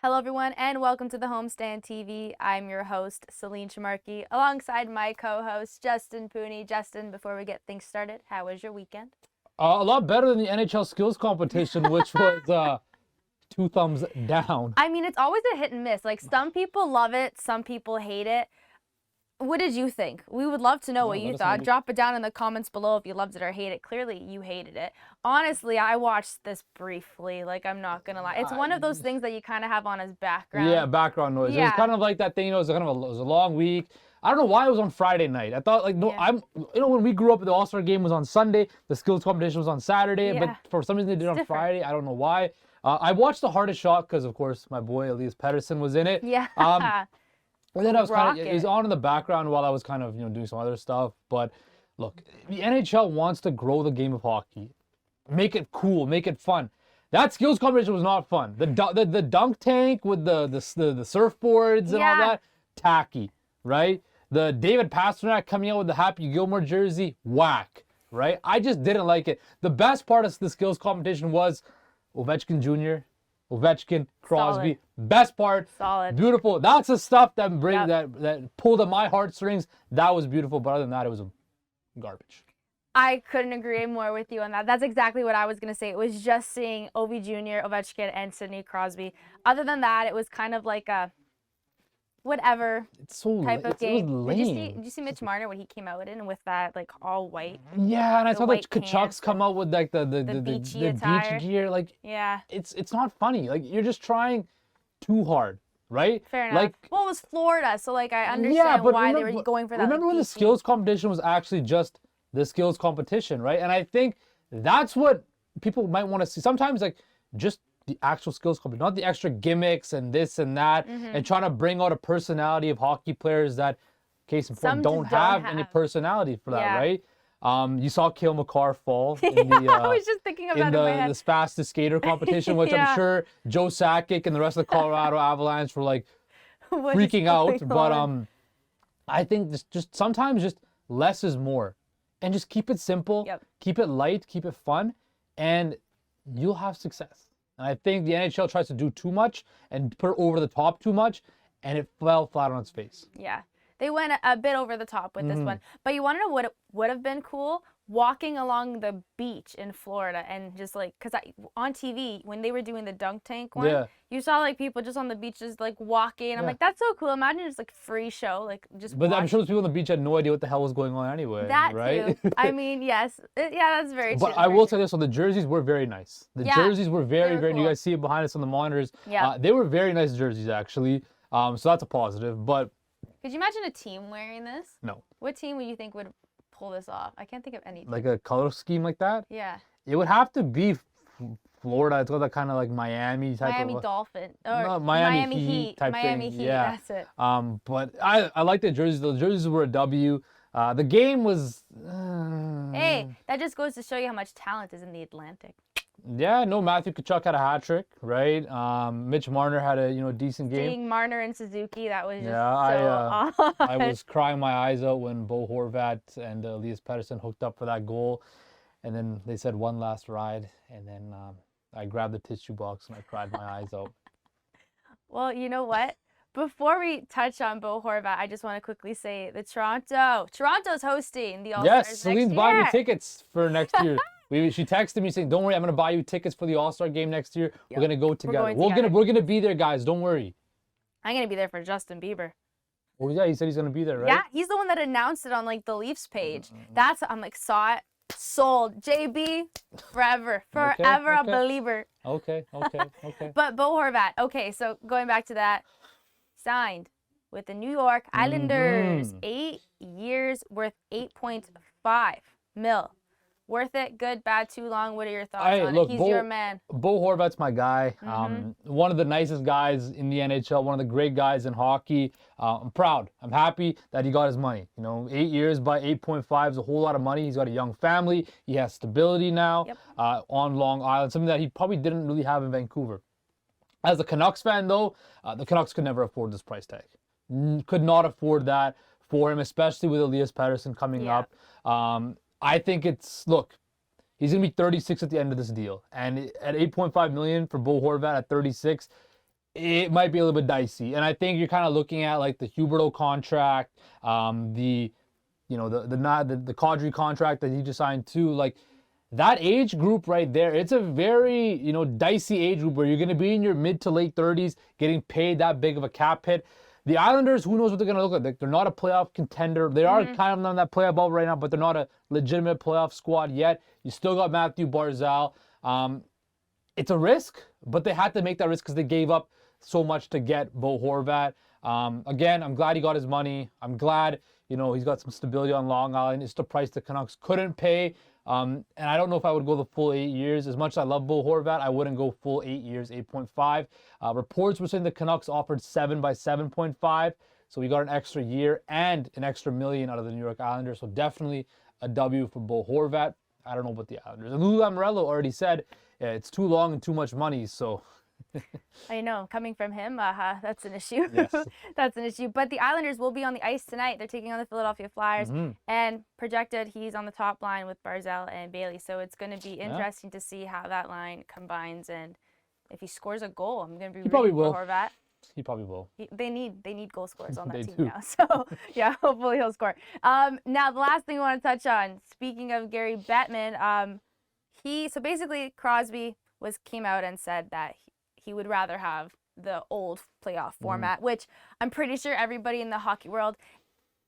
Hello, everyone, and welcome to the Homestand TV. I'm your host, Celine Chamarki, alongside my co-host, Justin Pooney. Justin, before we get things started, how was your weekend? A lot better than the NHL skills competition, which was 2 thumbs down. I mean, it's always a hit and miss. Like, some people love it, some people hate it. What did you think? We would love to know what you thought. Drop it down in the comments below if you loved it or hate it. Clearly, you hated it. Honestly, I watched this briefly. Like, I'm not going to lie. It's one of those things that you kind of have on as background. Yeah, background noise. Yeah. It was kind of like that thing, it was a long week. I don't know why it was on Friday night. I thought, when we grew up, the All-Star game was on Sunday, the skills competition was on Saturday, but for some reason they did it on Friday. I don't know why. I watched the hardest shot because, of course, my boy Elias Pettersson was in it. Yeah. And then I was it was on in the background while I was kind of, doing some other stuff. But look, the NHL wants to grow the game of hockey. Make it cool, make it fun. That skills competition was not fun. The dunk tank with the surfboards and all that, tacky, right? The David Pastrnak coming out with the Happy Gilmore jersey, whack, right? I just didn't like it. The best part of the skills competition was Ovechkin Jr., Ovechkin, Crosby, best part, beautiful. That's the stuff that that pulled at my heartstrings. That was beautiful, but other than that, it was garbage. I couldn't agree more with you on that. That's exactly what I was going to say. It was just seeing Ovi Jr., Ovechkin, and Sidney Crosby. Other than that, it was kind of like a whatever type of game. It was lame. Did you see Mitch Marner when he came out in with that like all white? Yeah, and I saw the Canucks come out with like the beach gear. Like, yeah, it's not funny. Like, you're just trying too hard, right? Fair enough. Like, well, it was Florida, so like I understand why they were going for that. Remember when the skills competition was actually just the skills competition, right? And I think that's what people might want to see. Sometimes, like, just the actual skills competition, not the extra gimmicks and this and that, and trying to bring out a personality of hockey players that, case in point, don't have any personality for that, right? You saw Cale Makar fall in the I was just thinking of that in my head. The fastest skater competition, which I'm sure Joe Sakic and the rest of the Colorado Avalanche were like freaking out. But I think just sometimes just less is more, and just keep it simple, keep it light, keep it fun, and you'll have success. And I think the NHL tries to do too much and put it over the top too much, and it fell flat on its face. Yeah. They went a bit over the top with this one. But you want to know what would have been cool? Walking along the beach in Florida and just like, because on TV, when they were doing the dunk tank one, you saw like people just on the beach just like walking. I'm like, that's so cool. Imagine just like free show, like just But I'm sure those people on the beach had no idea what the hell was going on anyway, right? Too. I mean, yes. Yeah, that's very true. But I will say this, so the jerseys were very nice. The jerseys were very cool. You guys see it behind us on the monitors. Yeah. They were very nice jerseys, actually. So that's a positive. But could you imagine a team wearing this? No. What team would you think would pull this off? I can't think of any team. Like a color scheme like that? Yeah. It would have to be Florida. It's got that kind of like Miami type Miami of... Dolphin. Or no, Miami Heat type Miami thing. Heat, that's it. But I like the jerseys. The jerseys were a W. The game was... Hey, that just goes to show you how much talent is in the Atlantic. Yeah, no, Matthew Tkachuk had a hat trick, right? Mitch Marner had a decent game. Seeing Marner and Suzuki, that was just so I was crying my eyes out when Bo Horvat and Elias Pettersson hooked up for that goal, and then they said one last ride, and then I grabbed the tissue box and I cried my eyes out. Well, you know what? Before we touch on Bo Horvat, I just want to quickly say Toronto's hosting the All-Stars Yes, Celine's buying me tickets for next year. She texted me saying, "Don't worry, I'm gonna buy you tickets for the All-Star game next year. We're gonna go together. We're gonna be there, guys. Don't worry." I'm gonna be there for Justin Bieber. Oh yeah, he said he's gonna be there, right? Yeah, he's the one that announced it on like the Leafs page. I'm like, saw it, sold. JB, forever a believer. Okay. But Bo Horvat. Okay, so going back to that, signed with the New York Islanders, 8 years worth $8.5 million. Worth it? Good? Bad? Too long? What are your thoughts on it? He's your man. Bo Horvat's my guy. One of the nicest guys in the NHL. One of the great guys in hockey. I'm proud. I'm happy that he got his money. 8 years by 8.5 is a whole lot of money. He's got a young family. He has stability now on Long Island. Something that he probably didn't really have in Vancouver. As a Canucks fan, though, the Canucks could never afford this price tag. Could not afford that for him, especially with Elias Pettersson coming up. I think look, he's going to be 36 at the end of this deal. And at $8.5 million for Bo Horvat at 36, it might be a little bit dicey. And I think you're kind of looking at like the Huberdeau contract, the Kadri contract that he just signed too. Like that age group right there, it's a very, dicey age group where you're going to be in your mid to late 30s getting paid that big of a cap hit. The Islanders, who knows what they're going to look like. They're not a playoff contender. They are kind of on that playoff bubble right now, but they're not a legitimate playoff squad yet. You still got Matthew Barzal. It's a risk, but they had to make that risk because they gave up so much to get Bo Horvat. Again, I'm glad he got his money. I'm glad, he's got some stability on Long Island. It's the price the Canucks couldn't pay. And I don't know if I would go the full 8 years. As much as I love Bo Horvat, I wouldn't go full 8 years, 8.5. Reports were saying the Canucks offered 7 by 7.5. So we got an extra year and an extra $1 million out of the New York Islanders. So definitely a W for Bo Horvat. I don't know about the Islanders. And Lou Lamoriello already said it's too long and too much money. So I know, coming from him, that's an issue. Yes. That's an issue. But the Islanders will be on the ice tonight. They're taking on the Philadelphia Flyers. And projected he's on the top line with Barzal and Bailey. So it's going to be interesting to see how that line combines. And if he scores a goal, I'm going to be rooting for Horvat. He probably will. They need goal scorers on that team do. now. So, yeah, hopefully he'll score. Now, the last thing I want to touch on, speaking of Gary Bettman, so basically Crosby came out and said that he would rather have the old playoff format, which I'm pretty sure everybody in the hockey world,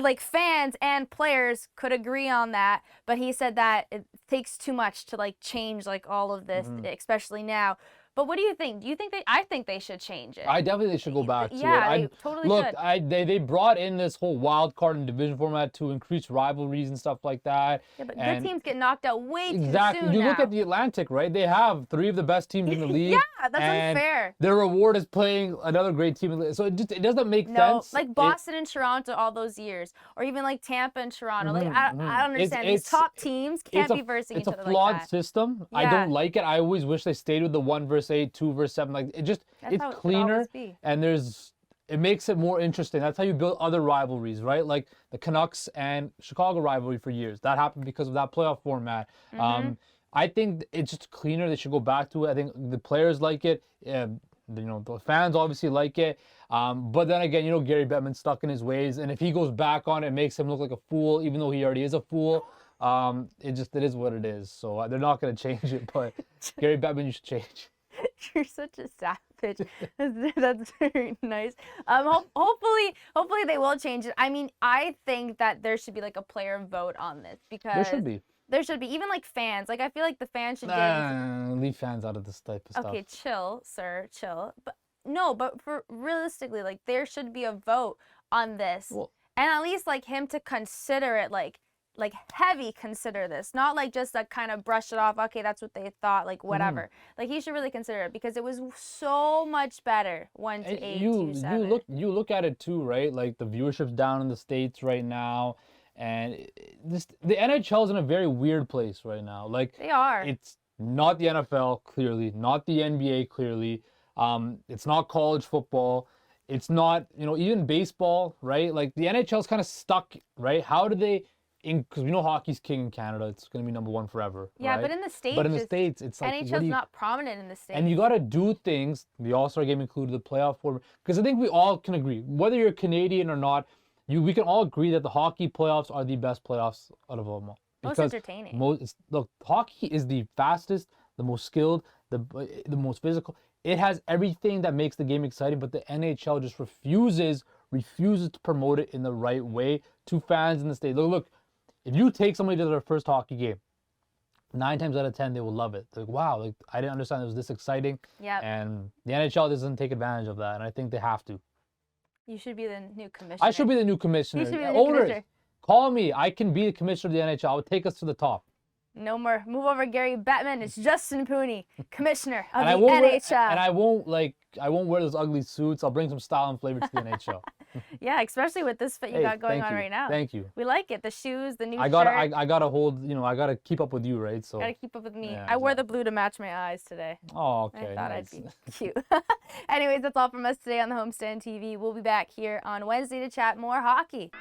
like fans and players, could agree on that. But he said that it takes too much to like change like all of this, especially now. But what do you think? Do you think I think they should change it. I definitely should go back to it. Yeah, they totally should. They brought in this whole wild card and division format to increase rivalries and stuff like that. Yeah, but good teams get knocked out way too soon You now. look at the Atlantic, right? They have 3 of the best teams in the league. Yeah, that's unfair. Their reward is playing another great team in the league. So it doesn't make sense. No, like Boston and Toronto all those years, or even like Tampa and Toronto. Like I don't understand. These top teams can't be versing each other like that. It's a flawed system. Yeah. I don't like it. I always wish they stayed with the 1 versus 8, 2 versus 7. Like it's cleaner and it makes it more interesting. That's how you build other rivalries, right? Like the Canucks and Chicago rivalry for years. That happened because of that playoff format. I think it's just cleaner. They should go back to it. I think the players like it. The fans obviously like it. But then again, Gary Bettman's stuck in his ways, and if he goes back on it, it makes him look like a fool, even though he already is a fool. It is what it is. So they're not going to change it. But Gary Bettman, you should change. You're such a savage. That's very nice. Hopefully they will change it. I mean, I think that there should be like a player vote on this because there should be even like fans. Like I feel like the fans should leave fans out of this type of stuff. Okay, chill, sir, chill. But for realistically, like there should be a vote on this, and at least like him to consider it like heavy consider this, not like just like kind of brush it off. Okay, that's what they thought, like whatever. Like he should really consider it because it was so much better 1 to 8 to 7. You look at it too, right? Like the viewership's down in the States right now, and the NHL is in a very weird place right now. Like they are. It's not the NFL clearly, not the NBA clearly. It's not college football. It's not even baseball, right? Like the NHL is kind of stuck, right? How do they? Because we know hockey's king in Canada, it's going to be #1 forever. Yeah, right? but in the States, it's like NHL's not prominent in the States. And you got to do things. The All-Star game included, the playoff format. Because I think we all can agree, whether you're Canadian or not, we can all agree that the hockey playoffs are the best playoffs out of them all. Most entertaining. Look, hockey is the fastest, the most skilled, the most physical. It has everything that makes the game exciting, but the NHL just refuses to promote it in the right way to fans in the States. Look. If you take somebody to their first hockey game, 9 times out of 10 they will love it. They're like, wow, like I didn't understand it was this exciting. Yeah. And the NHL doesn't take advantage of that, and I think they have to. You should be the new commissioner. I should be the new commissioner. You should be the new commissioner. Call me. I can be the commissioner of the NHL. I would take us to the top. No more. Move over, Gary Bettman. It's Justin Pooney, commissioner of the NHL. I won't wear those ugly suits. I'll bring some style and flavor to the NHL. Yeah, especially with this fit you got going on right now. Thank you. We like it. The shoes, the new shirt. I gotta hold. I gotta keep up with you, right? So. Gotta keep up with me. Yeah, I wore the blue to match my eyes today. Oh, okay. I thought I'd be cute. Anyways, that's all from us today on the Homestand TV. We'll be back here on Wednesday to chat more hockey.